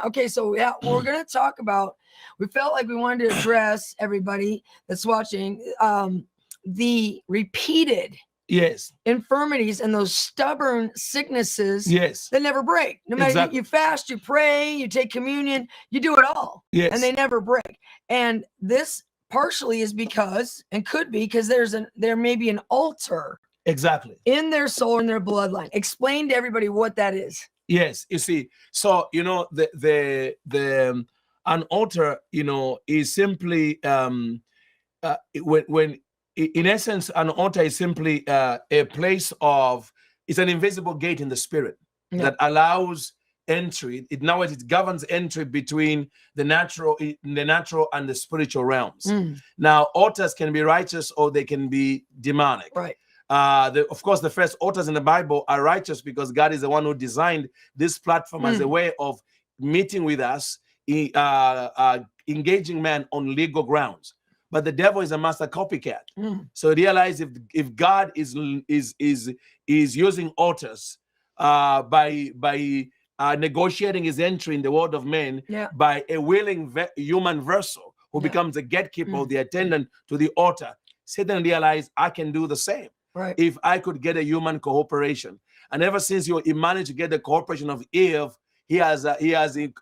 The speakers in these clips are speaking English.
Okay, so yeah, we're going to talk about, we felt like we wanted to address everybody that's watching the repeated Yes. infirmities and those stubborn sicknesses Yes. that never break. No matter, Exactly. you fast, you pray, you take communion, you do it all. Yes. And they never break. And this partially is because, and could be because there may be an altar Exactly. in their soul, in their bloodline. Explain to everybody what that is. Yes, you see, so an altar, is simply when in essence an altar is simply a place of, it's an invisible gate in the spirit that allows entry. It governs entry between the natural and the spiritual realms. Now, altars can be righteous or they can be demonic. Right. Of course, the first altars in the Bible are righteous because God is the one who designed this platform as a way of meeting with us, engaging man on legal grounds. But the devil is a master copycat. So realize if God is using altars by negotiating his entry in the world of men by a willing human vessel who becomes a gatekeeper or the attendant to the altar, Satan realized I can do the same. Right. If I could get a human cooperation. And ever since he managed to get the cooperation of Eve, he has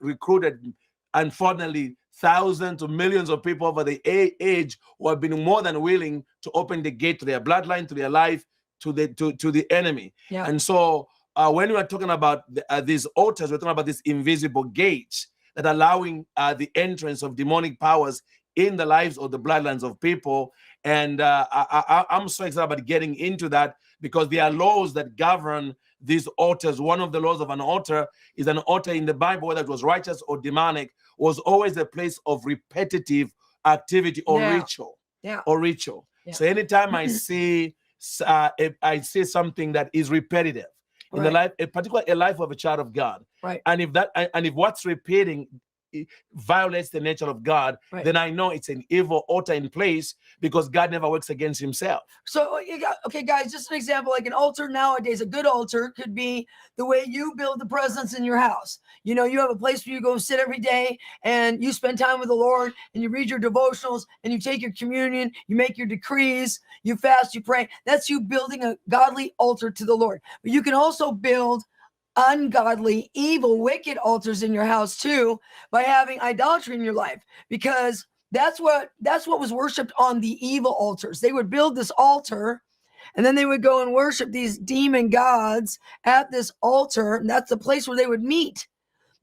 recruited, unfortunately, thousands to millions of people over the age who have been more than willing to open the gate to their bloodline, to their life, to the enemy. Yeah. And so when we are talking about these altars, we're talking about these invisible gates that allowing the entrance of demonic powers in the lives of the bloodlines of people. And I'm so excited about getting into that because there are laws that govern these altars. One of the laws of an altar is an altar in the Bible, whether it was righteous or demonic, was always a place of repetitive activity or ritual. Yeah. Or ritual. Yeah. So anytime I see something that is repetitive in the life, particularly a life of a child of God, right? And if what's repeating violates the nature of God, then I know it's an evil altar in place because God never works against himself. So, okay, guys, just an example, like an altar nowadays, a good altar could be the way you build the presence in your house. You have a place where you go sit every day and you spend time with the Lord and you read your devotionals and you take your communion, you make your decrees, you fast, you pray. That's you building a godly altar to the Lord. But you can also build ungodly, evil, wicked altars in your house too by having idolatry in your life, because that's what was worshipped on the evil altars. They would build this altar and then they would go and worship these demon gods at this altar, and that's the place where they would meet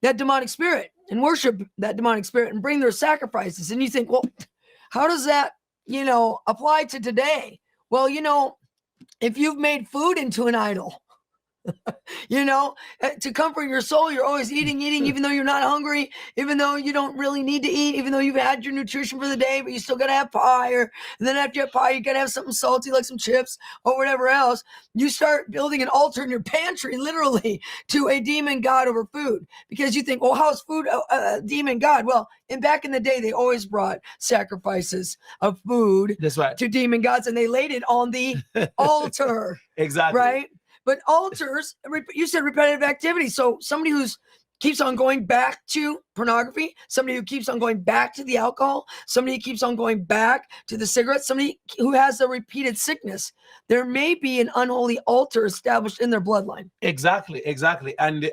that demonic spirit and worship that demonic spirit and bring their sacrifices. And you think, well, how does that apply to today? Well, if you've made food into an idol, to comfort your soul, you're always eating, even though you're not hungry, even though you don't really need to eat, even though you've had your nutrition for the day, but you still got to have pie, and then after you have pie, you got to have something salty like some chips or whatever else. You start building an altar in your pantry, literally, to a demon god over food, because you think, well, how's food a demon god? Well, back in the day, they always brought sacrifices of food to demon gods, and they laid it on the altar. Exactly. Right? But altars, you said repetitive activity. So somebody who keeps on going back to pornography, somebody who keeps on going back to the alcohol, somebody who keeps on going back to the cigarettes, somebody who has a repeated sickness, there may be an unholy altar established in their bloodline. Exactly. And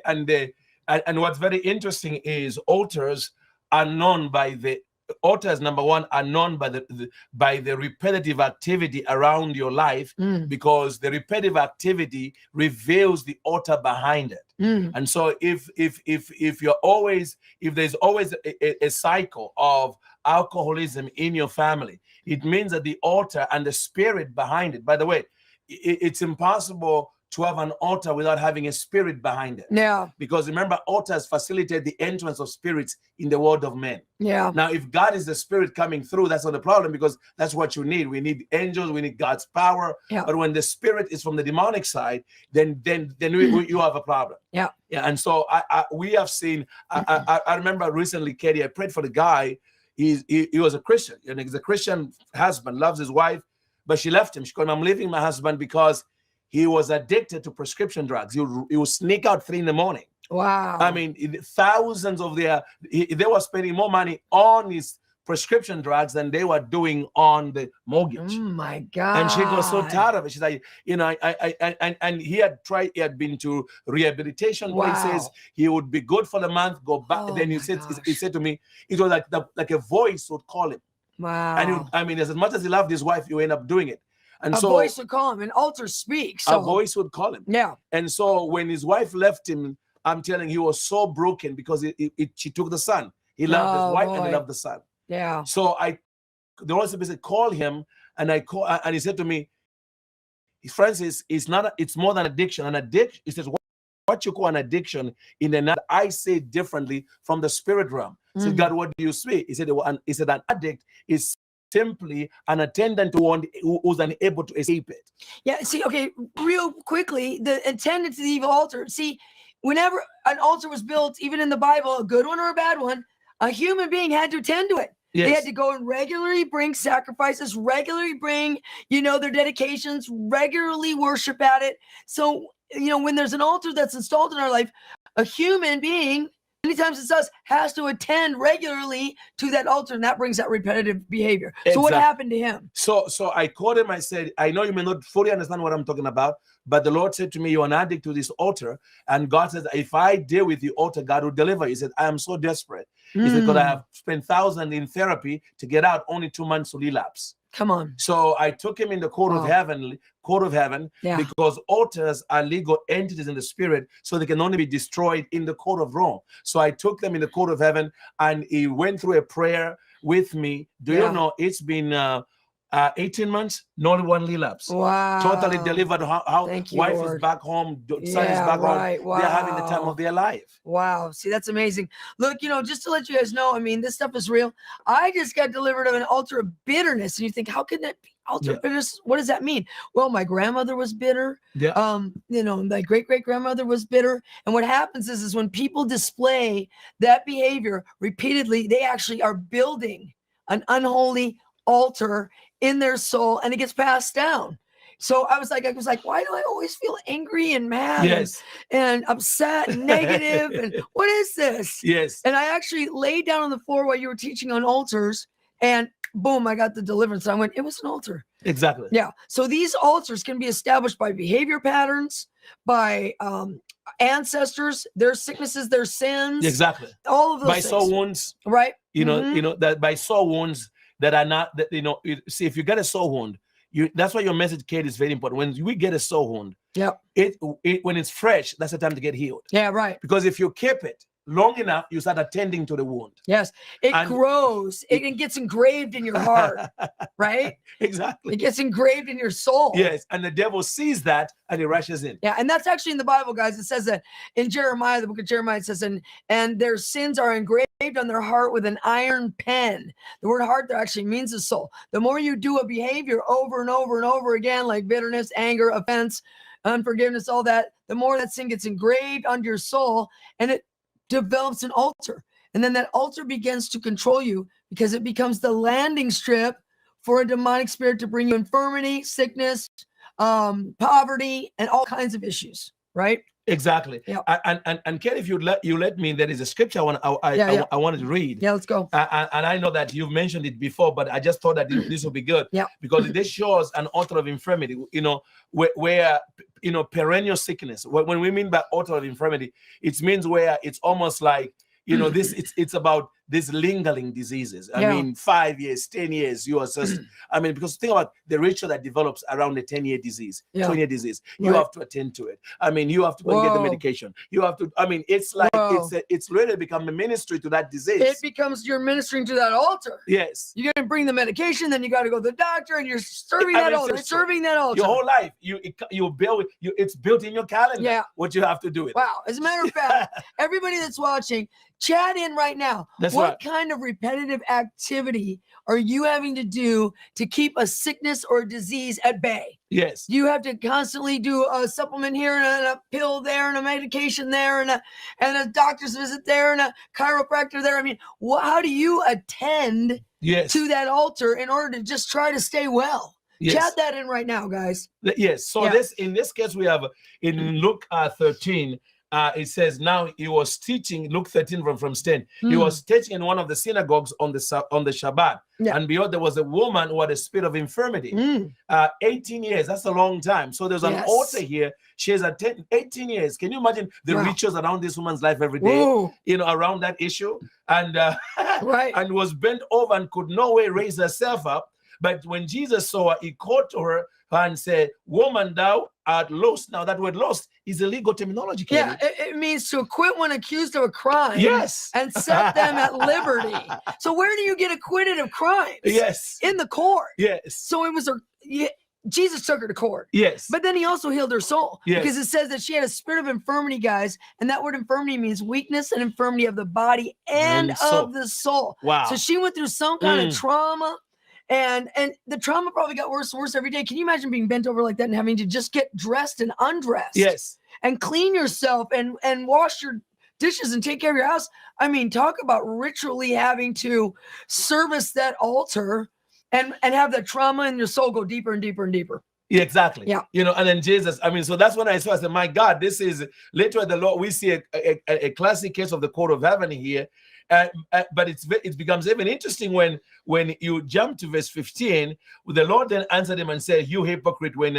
what's very interesting is altars are known by the altars, number one, are known by the repetitive activity around your life, because the repetitive activity reveals the altar behind it. And so if there's always a cycle of alcoholism in your family, it means that the altar and the spirit behind it, by the way, it's impossible to have an altar without having a spirit behind it. Yeah. Because remember, altars facilitate the entrance of spirits in the world of men. Yeah. Now, if God is the spirit coming through, that's not a problem, because that's what you need. We need angels, we need God's power. Yeah. But when the spirit is from the demonic side, then you have a problem. Yeah. Yeah. And so we have seen, I remember recently, Katie, I prayed for the guy. He was a Christian, he's a Christian husband, loves his wife, but she left him. She told him, I'm leaving my husband because he was addicted to prescription drugs. He would sneak out 3 a.m. Wow. I mean, thousands of they were spending more money on his prescription drugs than they were doing on the mortgage. Oh my God. And she got so tired of it. She's like, you know, and he had been to rehabilitation places. Wow. He would be good for the month, go back. Oh Then my he said to me, it was like a voice would call him. Wow. And I mean, as much as he loved his wife, you end up doing it. And a so voice would call him, an altar speaks. a voice would call him. Yeah. And so when his wife left him, I'm telling you, he was so broken because she took the son. He loved his wife and he loved the son. Yeah. So the Holy Spirit said, call him, and and he said to me, Francis, it's more than addiction. An addiction, he says, what you call an addiction in the night, I say differently from the spirit realm. I said, God, what do you say? He said, an addict is simply an attendant to one who's unable to escape it. Yeah, see, okay, real quickly, the attendant to the evil altar. See, whenever an altar was built, even in the Bible, a good one or a bad one, a human being had to attend to it. Yes. They had to go and regularly bring sacrifices, regularly bring, their dedications, regularly worship at it. So, when there's an altar that's installed in our life, a human being, many times it's us, has to attend regularly to that altar, and that brings that repetitive behavior. Exactly. So what happened to him? So I called him. I said, I know you may not fully understand what I'm talking about, but the Lord said to me, you're an addict to this altar. And God says, if I deal with the altar, God will deliver. He said, I am so desperate. He said, because I have spent thousands in therapy to get out, only 2 months to relapse. Come on. So I took him in the court of heaven, because altars are legal entities in the spirit, so they can only be destroyed in the court of Rome. So I took them in the court of heaven, and he went through a prayer with me. Do you know it's been 18 months, not one relapse. Wow. Totally delivered. How Thank you, wife Lord. is back home, son is back home. Wow. They're having the time of their life. Wow. See, that's amazing. Look, just to let you guys know, I mean, this stuff is real. I just got delivered of an altar of bitterness. And you think, how can that be altar of bitterness? What does that mean? Well, my grandmother was bitter. Yeah. My great-great-grandmother was bitter. And what happens is when people display that behavior repeatedly, they actually are building an unholy altar in their soul, and it gets passed down. So I was like, why do I always feel angry and mad and upset and negative? And what is this? Yes. And I actually laid down on the floor while you were teaching on altars, and boom, I got the deliverance. I went, it was an altar. Exactly. Yeah. So these altars can be established by behavior patterns, by ancestors, their sicknesses, their sins. Exactly. All of those by things. soul wounds. Right. That by soul wounds that are not that see, if you get a soul wound, that's why your message, Kate, is very important. When we get a soul wound, it when it's fresh, that's the time to get healed. Yeah, right. Because if you keep it long enough, you start attending to the wound. Yes, it grows. It gets engraved in your heart, right? Exactly. It gets engraved in your soul. Yes, and the devil sees that and he rushes in. Yeah, and that's actually in the Bible, guys. It says that in Jeremiah, the book of Jeremiah, it says, and their sins are engraved on their heart with an iron pen. The word heart there actually means the soul. The more you do a behavior over and over and over again, like bitterness, anger, offense, unforgiveness, all that, the more that sin gets engraved onto your soul, and it develops an altar. And then that altar begins to control you because it becomes the landing strip for a demonic spirit to bring you infirmity, sickness, poverty, and all kinds of issues, right? Exactly. Yeah. And Ken, if you let me, there is a scripture I wanted to read. Yeah, let's go. And I know that you've mentioned it before, but I just thought that this would be good. Yeah. Because this shows an altar of infirmity, where perennial sickness. When we mean by altar of infirmity, it means where it's almost like, it's about these lingering diseases. I mean, 5 years, 10 years, you are just, because think about the ritual that develops around a 10-year disease, 20-year disease. You have to attend to it. You have to go and get the medication. You have to, it's like, it's really become a ministry to that disease. It becomes, you're ministering to that altar. Yes. You're going to bring the medication, then you got to go to the doctor, and you're serving that altar. Serving that altar. Your whole life, it's built in your calendar. Yeah. What you have to do with. Wow. As a matter of fact, everybody that's watching, chat in right now. What kind of repetitive activity are you having to do to keep a sickness or a disease at bay? Yes. You have to constantly do a supplement here and a pill there and a medication there and a doctor's visit there and a chiropractor there. How do you attend to that altar in order to just try to stay well? Yes. Chat that in right now, guys. Yes. So in this case, we have in Luke 13, it says now he was teaching, Luke 13 from 10. He Mm. was teaching in one of the synagogues on the Shabbat. Yeah. And behold, there was a woman who had a spirit of infirmity. Mm. 18 years, that's a long time. So there's an Yes. altar here. She has 18 years. Can you imagine the Wow. rituals around this woman's life every day? Whoa. You know, around that issue. And Right. and was bent over and could no way raise herself up. But when Jesus saw her, he called to her and said, "Woman, thou art lost." Now that word "lost" is a legal terminology. Yeah, Kelly. it means to acquit when accused of a crime. Yes. And set them at liberty. So where do you get acquitted of crimes? Yes. In the court. Yes. So it was Jesus took her to court. Yes. But then he also healed her soul. Yes. Because it says that she had a spirit of infirmity, guys. And that word infirmity means weakness and infirmity of the body and of the soul. Wow. So she went through some kind of trauma. And the trauma probably got worse and worse every day. Can you imagine being bent over like that and having to just get dressed and undressed? Yes. And clean yourself and wash your dishes and take care of your house. I mean, talk about ritually having to service that altar and have the trauma in your soul go deeper and deeper and deeper. Yeah, exactly. Yeah. You know, and then Jesus, I mean, so that's when I saw, I said, my God, this is literally the Lord. We see a classic case of the court of heaven here. But it becomes even interesting when you jump to verse 15, the Lord then answered him and said, "You hypocrite," when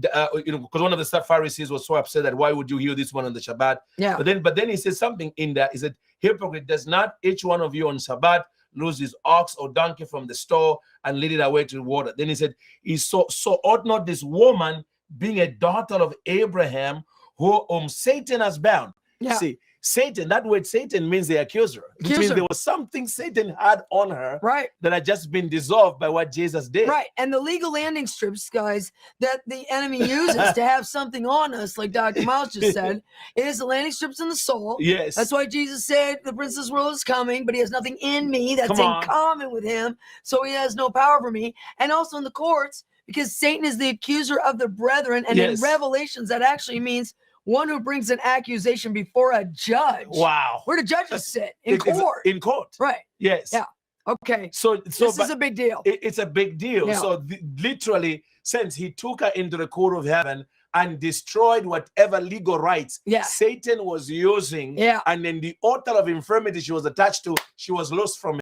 because one of the Pharisees was so upset that why would you heal this one on the Shabbat? Yeah. But then he said something in that. He said, "Hypocrite, does not each one of you on Shabbat lose his ox or donkey from the store and lead it away to the water?" Then he said, so ought not this woman, being a daughter of Abraham, whom Satan has bound?" Yeah. See, Satan, that word Satan means the accuser. Which means there was something Satan had on her, right, that had just been dissolved by what Jesus did. Right. And the legal landing strips, guys, that the enemy uses to have something on us, like Dr. Myles just said, is the landing strips in the soul. Yes. That's why Jesus said the prince of this world is coming, but he has nothing in me that's in common with him, so he has no power for me. And also in the courts, because Satan is the accuser of the brethren, and in Revelations that actually means one who brings an accusation before a judge. Wow. Where do judges sit? In court. In court. Right. Yes. Yeah. Okay. So this is a big deal. It's a big deal. Yeah. So literally, since he took her into the court of heaven and destroyed whatever legal rights Satan was using, and then the altar of infirmity she was attached to, she was lost from it.